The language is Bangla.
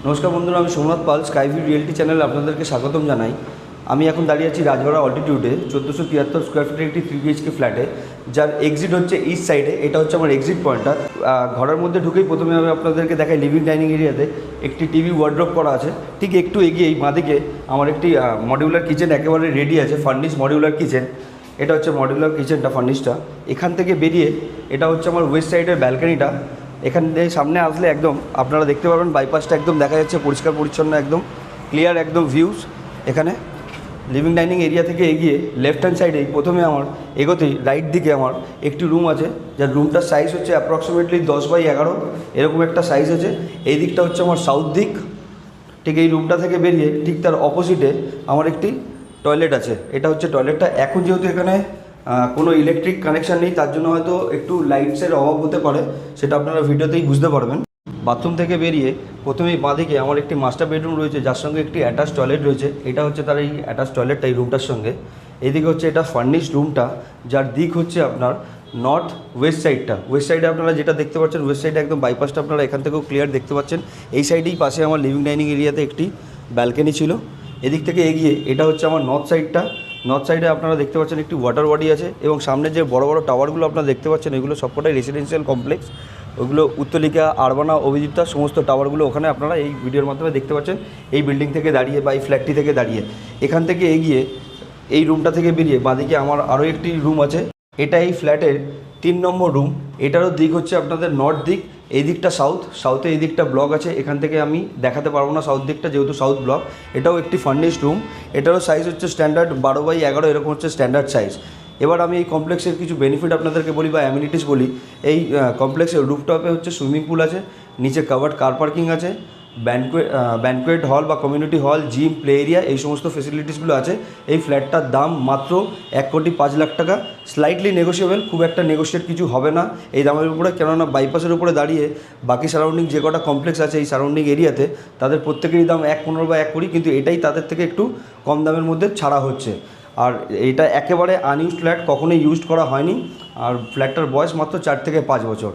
নমস্কার বন্ধুরা, আমি সোমনাথ পাল স্কাইভিউ রিয়েলিটি চ্যানেলে আপনাদেরকে স্বাগতম জানাই। আমি এখন দাঁড়িয়ে আছি রাজবাড়া অল্টিটিউডে 1473 স্কোয়ার ফিটের একটি 3 বিএইচকে ফ্ল্যাটে, যার এক্সিট হচ্ছে ইস্ট সাইডে। এটা হচ্ছে আমার এক্সিট পয়েন্টটা। ঘরের মধ্যে ঢুকেই প্রথমে আমি আপনাদেরকে দেখাই লিভিং ডাইনিং এরিয়াতে একটি টিভি ওয়ার্ড্রপ করা আছে। ঠিক একটু এগিয়েই বাঁদিকে আমার একটি মডিউলার কিচেন একেবারে রেডি আছে, ফার্নিশ মডিউলার কিচেন। এটা হচ্ছে মডিউলার কিচেনটা, ফার্নিশটা। এখান থেকে বেরিয়ে এটা হচ্ছে আমার ওয়েস্ট সাইডের ব্যালকানিটা। এখান থেকে সামনে আসলে একদম আপনারা দেখতে পারবেন বাইপাসটা একদম দেখা যাচ্ছে, পরিষ্কার পরিচ্ছন্ন, একদম ক্লিয়ার একদম ভিউজ। এখানে লিভিং ডাইনিং এরিয়া থেকে এগিয়ে লেফট হ্যান্ড সাইডেই প্রথমে আমার এগোতেই রাইট দিকে আমার একটি রুম আছে, যার রুমটার সাইজ হচ্ছে অ্যাপ্রক্সিমেটলি 10x11 এরকম একটা সাইজ আছে। এই দিকটা হচ্ছে আমার সাউথ দিক। ঠিক এই রুমটা থেকে বেরিয়ে ঠিক তার অপোজিটে আমার একটি টয়লেট আছে। এটা হচ্ছে টয়লেটটা। এখন যেহেতু এখানে কোনো ইলেকট্রিক কানেকশান নেই, তার জন্য হয়তো একটু লাইটসের অভাব হতে পারে, সেটা আপনারা ভিডিওতেই বুঝতে পারবেন। বাথরুম থেকে বেরিয়ে প্রথমেই বাঁদিকে আমার একটি মাস্টার বেডরুম রয়েছে, যার সঙ্গে একটি অ্যাটাচ টয়লেট রয়েছে। এটা হচ্ছে তার এই অ্যাটাচ টয়লেটটা এই রুমটার সঙ্গে। এইদিকে হচ্ছে এটা ফার্নিশ রুমটা, যার দিক হচ্ছে আপনার নর্থ ওয়েস্ট সাইডটা। ওয়েস্ট সাইডে আপনারা যেটা দেখতে পাচ্ছেন, ওয়েস্ট সাইডে একদম বাইপাসটা আপনারা এখান থেকেও ক্লিয়ার দেখতে পাচ্ছেন। এই সাইডেই পাশে আমার লিভিং ডাইনিং এরিয়াতে একটি ব্যালকনি ছিল। এদিক থেকে এগিয়ে এটা হচ্ছে আমার নর্থ সাইডটা। নর্থ সাইডে আপনারা দেখতে পাচ্ছেন একটি ওয়াটার বডি আছে, এবং সামনে যে বড় বড় টাওয়ারগুলো আপনারা দেখতে পাচ্ছেন, এগুলো সবকটাই রেসিডেন্সিয়াল কমপ্লেক্স। ওগুলো উত্তলিকা, আরবানা, অভিজিৎতা সমস্ত টাওয়ারগুলো ওখানে আপনারা এই ভিডিওর মাধ্যমে দেখতে পাচ্ছেন, এই বিল্ডিং থেকে দাঁড়িয়ে বা এই ফ্ল্যাটটি থেকে দাঁড়িয়ে। এখান থেকে এগিয়ে এই রুমটা থেকে বেরিয়ে বাঁদিকে আমার আরও একটি রুম আছে। এটা এই ফ্ল্যাটের 3 নম্বর রুম। এটারও দিক হচ্ছে আপনাদের নর্থ দিক, এই দিকটা সাউথে এই দিকটা ব্লক আছে। এখান থেকে আমি দেখাতে পারবো না সাউথ দিকটা, যেহেতু সাউথ ব্লক। এটাও একটি ফার্নিশড রুম। এটারও সাইজ হচ্ছে স্ট্যান্ডার্ড 12x11 এরকম হচ্ছে স্ট্যান্ডার্ড সাইজ। এবার আমি এই কমপ্লেক্সের কিছু বেনিফিট আপনাদেরকে বলি বা অ্যামিনিটিস বলি। এই কমপ্লেক্সের রুফটপে হচ্ছে সুইমিং পুল আছে, নিচে কাভার্ড কার পার্কিং আছে, ব্যানকুয়েট হল বা community hall, gym, play area, এই সমস্ত ফেসিলিটিসগুলো আছে। এই ফ্ল্যাটটার দাম মাত্র 1,05,00,000 টাকা। স্লাইটলি নেগোসিয়েবল, খুব একটা নেগোসিয়েট কিছু হবে না এই দামের উপরে, কেননা বাইপাসের উপরে দাঁড়িয়ে বাকি সারাউন্ডিং যে কটা কমপ্লেক্স আছে এই সারাউন্ডিং এরিয়াতে, তাদের প্রত্যেকেরই দাম 1,15 বা 1,20, কিন্তু এটাই তাদের থেকে একটু কম দামের মধ্যে ছাড়া হচ্ছে। আর এটা একেবারে আনইউজড ফ্ল্যাট, কখনোই ইউজড করা হয়নি। আর ফ্ল্যাটটার বয়স মাত্র 4 থেকে 5 বছর।